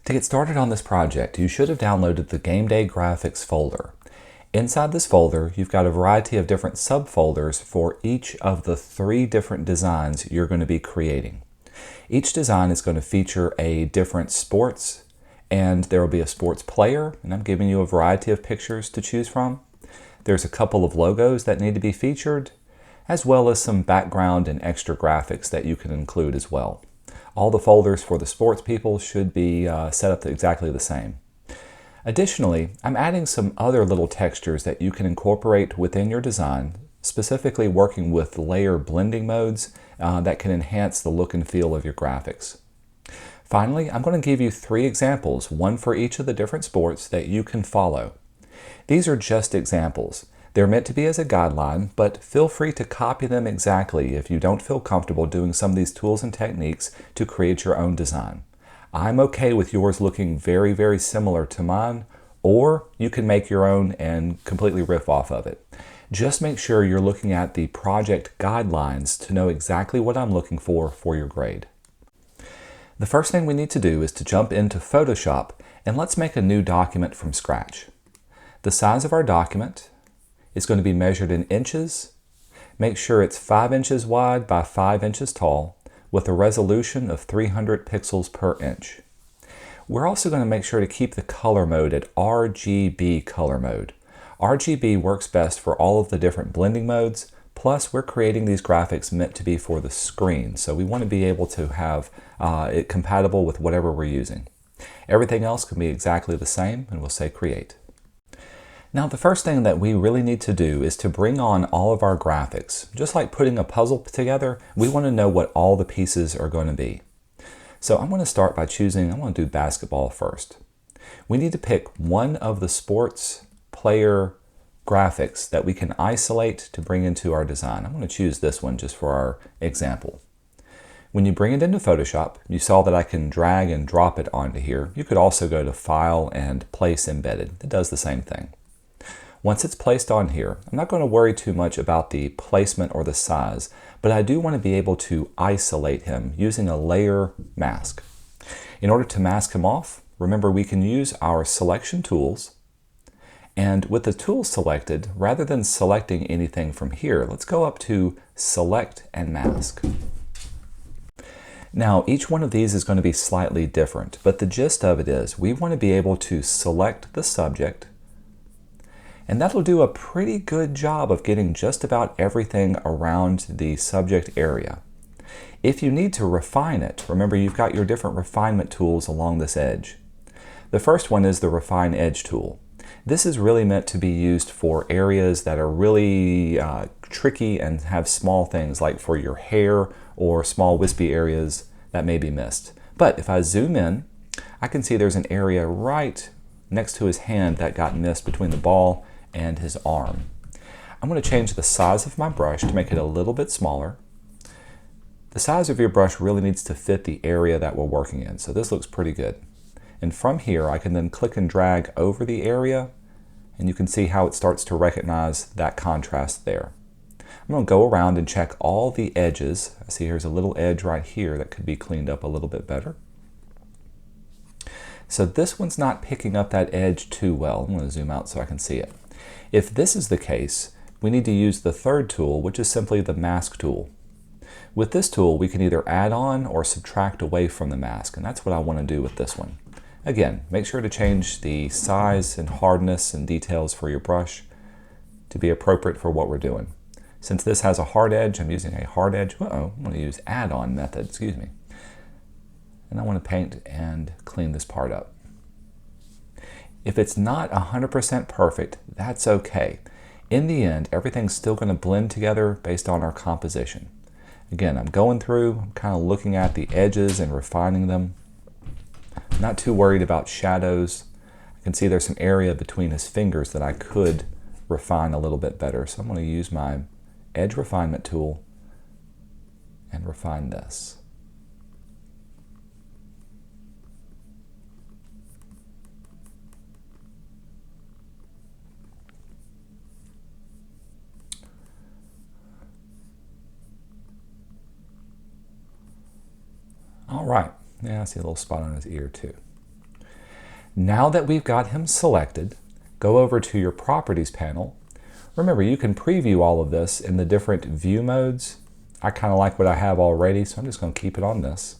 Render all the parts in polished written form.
To get started on this project, you should have downloaded the Gameday graphics folder. Inside this folder, you've got a variety of different subfolders for each of the 3 different designs you're going to be creating. Each design is going to feature a different sports, and there will be a sports player, and I'm giving you a variety of pictures to choose from. There's a couple of logos that need to be featured, as well as some background and extra graphics that you can include as well. All the folders for the sports people should be set up exactly the same. Additionally, I'm adding some other little textures that you can incorporate within your design, specifically working with layer blending modes that can enhance the look and feel of your graphics. Finally, I'm going to give you 3 examples, one for each of the different sports that you can follow. These are just examples. They're meant to be as a guideline, but feel free to copy them exactly if you don't feel comfortable doing some of these tools and techniques to create your own design. I'm okay with yours looking very, very similar to mine, or you can make your own and completely riff off of it. Just make sure you're looking at the project guidelines to know exactly what I'm looking for your grade. The first thing we need to do is to jump into Photoshop and let's make a new document from scratch. The size of our document is going to be measured in inches. Make sure it's 5 inches wide by 5 inches tall with a resolution of 300 pixels per inch. We're also going to make sure to keep the color mode at RGB color mode. RGB works best for all of the different blending modes, plus we're creating these graphics meant to be for the screen, so we want to be able to have it compatible with whatever we're using. Everything else can be exactly the same, and we'll say create. Now the first thing that we really need to do is to bring on all of our graphics. Just like putting a puzzle together, we want to know what all the pieces are going to be. So I'm going to start by choosing, I'm going to do basketball first. We need to pick one of the sports player graphics that we can isolate to bring into our design. I'm going to choose this one just for our example. When you bring it into Photoshop, you saw that I can drag and drop it onto here. You could also go to File and Place Embedded. It does the same thing. Once it's placed on here, I'm not going to worry too much about the placement or the size, but I do want to be able to isolate him using a layer mask. In order to mask him off, remember we can use our selection tools, and with the tools selected, rather than selecting anything from here, let's go up to Select and Mask. Now each one of these is going to be slightly different, but the gist of it is we want to be able to select the subject, and that'll do a pretty good job of getting just about everything around the subject area. If you need to refine it, remember you've got your different refinement tools along this edge. The first one is the Refine Edge tool. This is really meant to be used for areas that are really tricky and have small things like for your hair or small wispy areas that may be missed. But if I zoom in, I can see there's an area right next to his hand that got missed between the ball and his arm. I'm going to change the size of my brush to make it a little bit smaller. The size of your brush really needs to fit the area that we're working in, so this looks pretty good. And from here I can then click and drag over the area, and you can see how it starts to recognize that contrast there. I'm going to go around and check all the edges. I see here's a little edge right here that could be cleaned up a little bit better. So this one's not picking up that edge too well. I'm going to zoom out so I can see it. If this is the case, we need to use the third tool, which is simply the mask tool. With this tool, we can either add on or subtract away from the mask, and that's what I want to do with this one. Again, make sure to change the size and hardness and details for your brush to be appropriate for what we're doing. Since this has a hard edge, I'm using a hard edge. I'm going to use add-on method, excuse me. And I want to paint and clean this part up. If it's not 100% perfect, that's okay. In the end, everything's still going to blend together based on our composition. Again, I'm going through, I'm kind of looking at the edges and refining them. I'm not too worried about shadows. I can see there's some area between his fingers that I could refine a little bit better. So I'm going to use my edge refinement tool and refine this. All right, yeah, I see a little spot on his ear too. Now that we've got him selected, go over to your Properties panel. Remember, you can preview all of this in the different view modes. I kind of like what I have already, so I'm just going to keep it on this.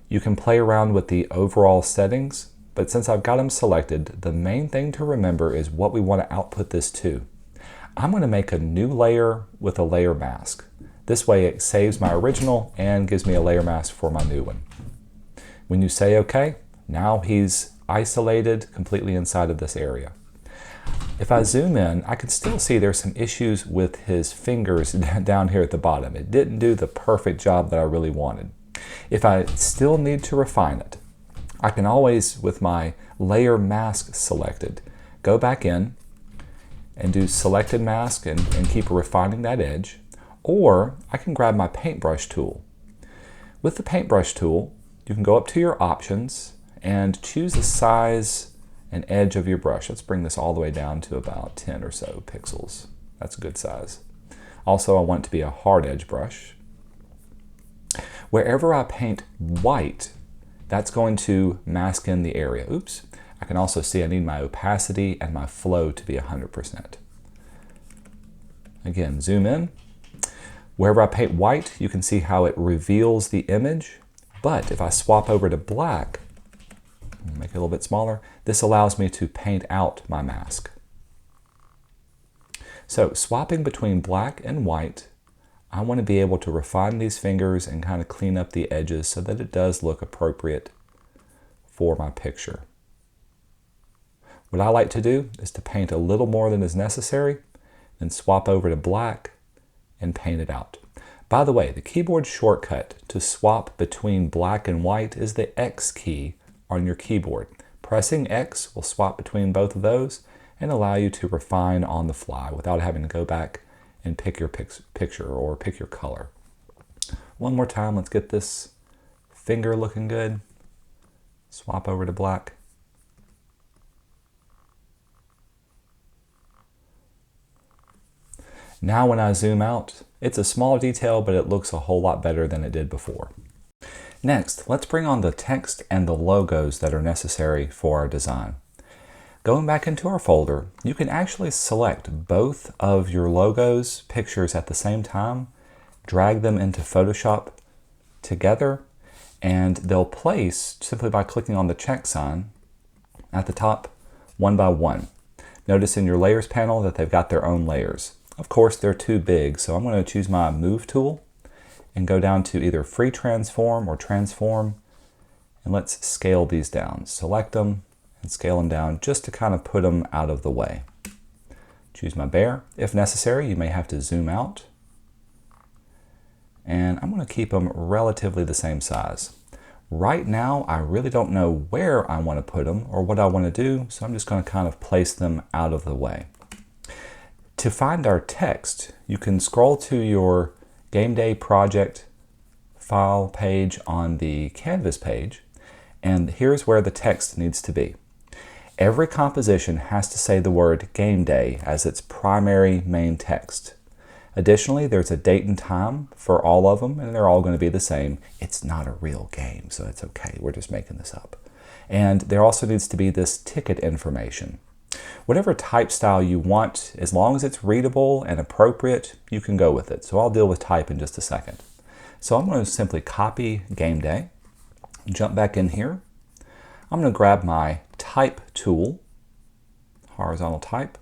You can play around with the overall settings, but since I've got him selected, the main thing to remember is what we want to output this to. I'm going to make a new layer with a layer mask. This way it saves my original and gives me a layer mask for my new one. When you say OK, now he's isolated completely inside of this area. If I zoom in, I can still see there's some issues with his fingers down here at the bottom. It didn't do the perfect job that I really wanted. If I still need to refine it, I can always, with my layer mask selected, go back in and do selected mask and keep refining that edge. Or I can grab my paintbrush tool. With the paintbrush tool, you can go up to your options and choose the size and edge of your brush. Let's bring this all the way down to about 10 or so pixels. That's a good size. Also, I want it to be a hard edge brush. Wherever I paint white, that's going to mask in the area. Oops. I can also see I need my opacity and my flow to be 100%. Again, zoom in. Wherever I paint white, you can see how it reveals the image. But if I swap over to black, make it a little bit smaller, this allows me to paint out my mask. So swapping between black and white, I want to be able to refine these fingers and kind of clean up the edges so that it does look appropriate for my picture. What I like to do is to paint a little more than is necessary, then swap over to black and paint it out. By the way, the keyboard shortcut to swap between black and white is the X key on your keyboard. Pressing X will swap between both of those and allow you to refine on the fly without having to go back and pick your picture or pick your color. One more time, let's get this finger looking good. Swap over to black. Now when I zoom out, it's a small detail, but it looks a whole lot better than it did before. Next, let's bring on the text and the logos that are necessary for our design. Going back into our folder, you can actually select both of your logos pictures at the same time, drag them into Photoshop together, and they'll place simply by clicking on the check sign at the top one by one. Notice in your layers panel that they've got their own layers. Of course, they're too big, so I'm going to choose my Move tool and go down to either Free Transform or Transform, and let's scale these down. Select them and scale them down just to kind of put them out of the way. Choose my bear. If necessary, you may have to zoom out. And I'm going to keep them relatively the same size. Right now, I really don't know where I want to put them or what I want to do, so I'm just going to kind of place them out of the way. To find our text, you can scroll to your Gameday project file page on the Canvas page, and here's where the text needs to be. Every composition has to say the word Gameday as its primary main text. Additionally, there's a date and time for all of them, and they're all going to be the same. It's not a real game, so it's okay. We're just making this up. And there also needs to be this ticket information. Whatever type style you want, as long as it's readable and appropriate, you can go with it. So I'll deal with type in just a second. So I'm going to simply copy Gameday, jump back in here. I'm going to grab my type tool, horizontal type.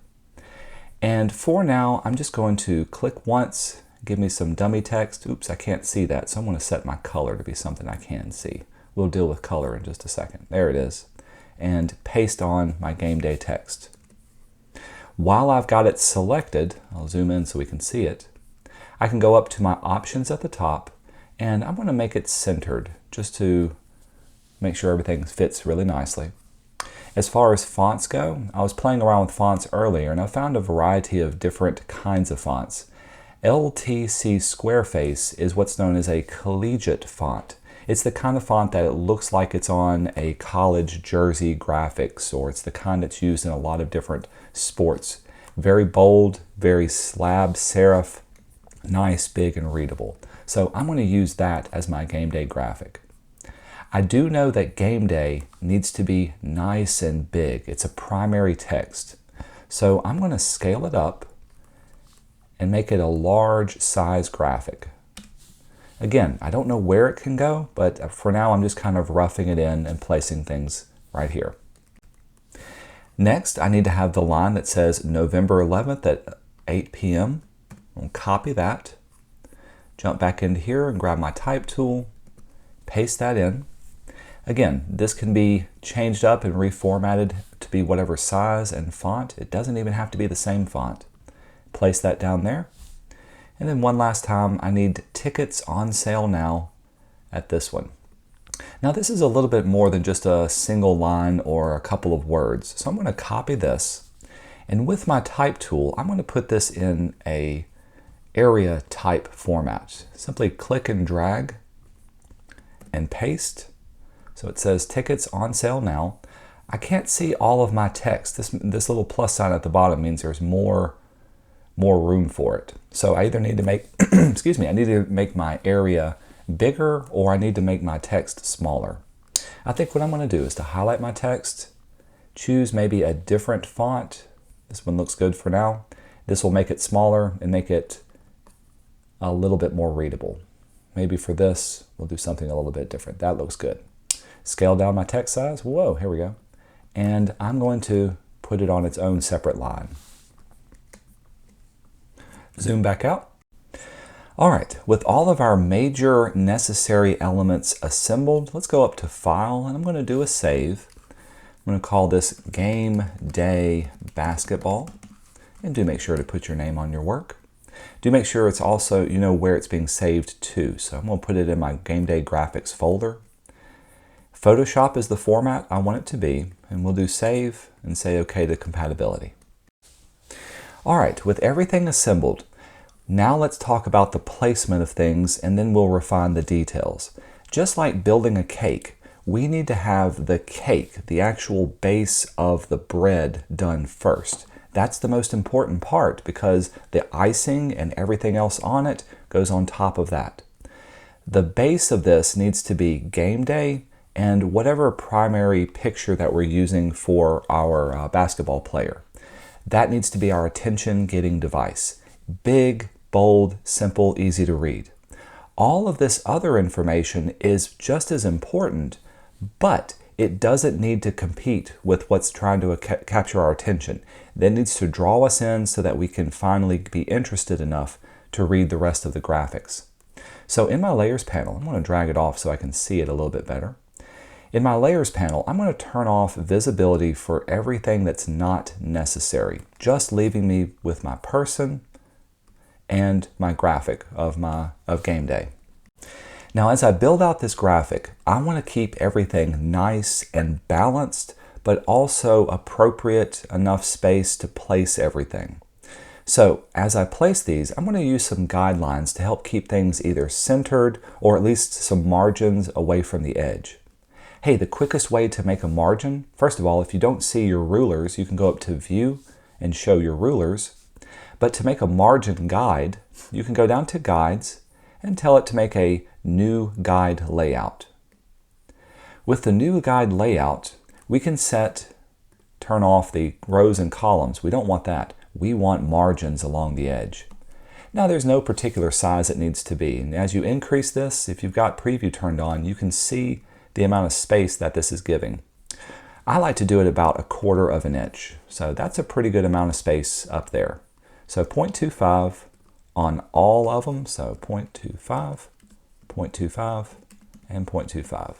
And for now, I'm just going to click once, give me some dummy text. Oops, I can't see that, so I'm going to set my color to be something I can see. We'll deal with color in just a second. There it is. And paste on my Gameday text. While I've got it selected, I'll zoom in so we can see it, I can go up to my options at the top, and I'm going to make it centered just to make sure everything fits really nicely. As far as fonts go, I was playing around with fonts earlier, and I found a variety of different kinds of fonts. LTC Squareface is what's known as a collegiate font. It's the kind of font that it looks like it's on a college jersey graphics, or it's the kind that's used in a lot of different sports. Very bold, very slab serif, nice, big, and readable. So I'm going to use that as my Gameday graphic. I do know that Gameday needs to be nice and big. It's a primary text. So I'm going to scale it up and make it a large size graphic. Again, I don't know where it can go, but for now I'm just kind of roughing it in and placing things right here. Next, I need to have the line that says November 11th at 8 p.m. I'll copy that, jump back into here and grab my type tool, paste that in. Again, this can be changed up and reformatted to be whatever size and font. It doesn't even have to be the same font. Place that down there. And then one last time, I need tickets on sale now at this one. Now this is a little bit more than just a single line or a couple of words. So I'm going to copy this, and with my type tool, I'm going to put this in a area type format. Simply click and drag and paste. So it says tickets on sale now. I can't see all of my text. This little plus sign at the bottom means there's more room for it. So I either need to make, excuse me, I need to make my area bigger or I need to make my text smaller. I think what I'm going to do is to highlight my text, choose maybe a different font. This one looks good for now. This will make it smaller and make it a little bit more readable. Maybe for this, we'll do something a little bit different. That looks good. Scale down my text size. Whoa, here we go. And I'm going to put it on its own separate line. Zoom back out. All right, with all of our major necessary elements assembled, let's go up to File, and I'm going to do a save. I'm going to call this Game Day Basketball, and do make sure to put your name on your work. Do make sure it's also, you know, where it's being saved to. So I'm going to put it in my Game Day Graphics folder. Photoshop is the format I want it to be, and we'll do Save and say OK to compatibility. All right, with everything assembled, now let's talk about the placement of things and then we'll refine the details. Just like building a cake, we need to have the cake, the actual base of the bread, done first. That's the most important part because the icing and everything else on it goes on top of that. The base of this needs to be Gameday and whatever primary picture that we're using for our basketball player. That needs to be our attention-getting device. Big, bold, simple, easy to read. All of this other information is just as important, but it doesn't need to compete with what's trying to capture our attention. That needs to draw us in so that we can finally be interested enough to read the rest of the graphics. So in my Layers panel, I'm going to drag it off so I can see it a little bit better. In my Layers panel, I'm going to turn off visibility for everything that's not necessary, just leaving me with my person and my graphic of Gameday. Now, as I build out this graphic, I want to keep everything nice and balanced, but also appropriate enough space to place everything. So as I place these, I'm going to use some guidelines to help keep things either centered or at least some margins away from the edge. Hey, the quickest way to make a margin, first of all, if you don't see your rulers, you can go up to View and show your rulers. But to make a margin guide, you can go down to Guides and tell it to make a New Guide Layout. With the New Guide Layout, we can turn off the rows and columns. We don't want that. We want margins along the edge. Now there's no particular size it needs to be. And as you increase this, if you've got Preview turned on, you can see the amount of space that this is giving. I like to do it about 1/4 of an inch. So that's a pretty good amount of space up there. So 0.25 on all of them. So 0.25, 0.25, and 0.25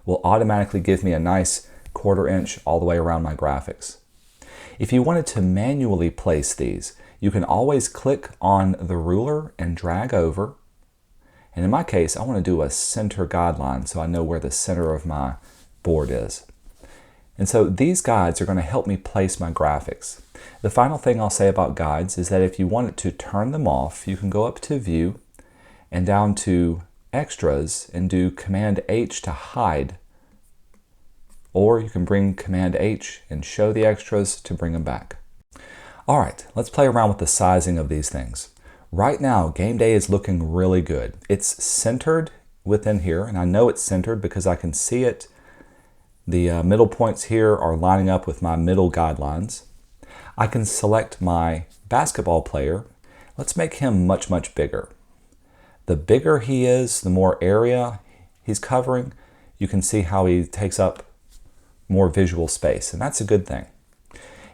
will automatically give me a nice 1/4 inch all the way around my graphics. If you wanted to manually place these, you can always click on the ruler and drag over. And in my case, I want to do a center guideline so I know where the center of my board is. And so these guides are going to help me place my graphics. The final thing I'll say about guides is that if you wanted to turn them off, you can go up to View and down to Extras and do Command H to hide. Or you can bring Command H and show the extras to bring them back. All right, let's play around with the sizing of these things. Right now, Gameday is looking really good. It's centered within here, and I know it's centered because I can see it. The middle points here are lining up with my middle guidelines. I can select my basketball player. Let's make him much, much bigger. The bigger he is, the more area he's covering. You can see how he takes up more visual space, and that's a good thing.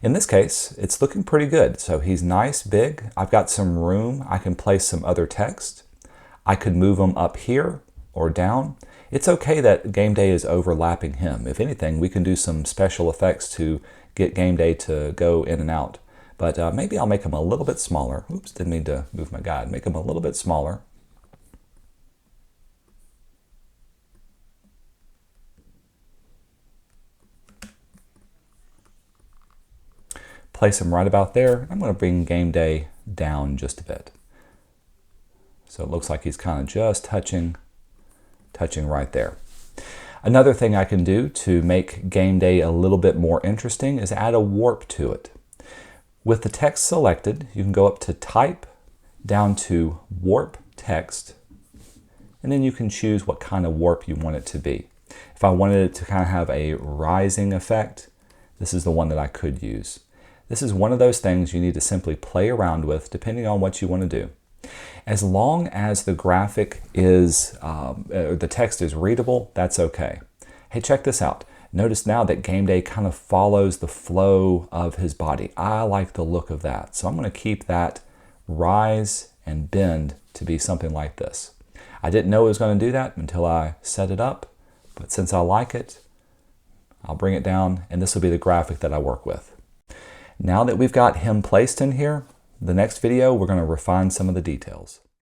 In this case, it's looking pretty good. So he's nice, big. I've got some room. I can place some other text. I could move him up here or down. It's okay that Gameday is overlapping him. If anything, we can do some special effects to get Gameday to go in and out. But maybe I'll make him a little bit smaller. Oops, didn't mean to move my guide. Make him a little bit smaller. Place him right about there. I'm going to bring Gameday down just a bit. So it looks like he's kind of just touching right there. Another thing I can do to make Gameday a little bit more interesting is add a warp to it. With the text selected, you can go up to Type, down to Warp Text, and then you can choose what kind of warp you want it to be. If I wanted it to kind of have a rising effect, this is the one that I could use. This is one of those things you need to simply play around with depending on what you want to do. As long as the graphic is, the text is readable, that's okay. Hey, check this out. Notice now that Gameday kind of follows the flow of his body. I like the look of that. So I'm going to keep that rise and bend to be something like this. I didn't know it was going to do that until I set it up, but since I like it, I'll bring it down, and this will be the graphic that I work with. Now that we've got him placed in here, the next video we're going to refine some of the details.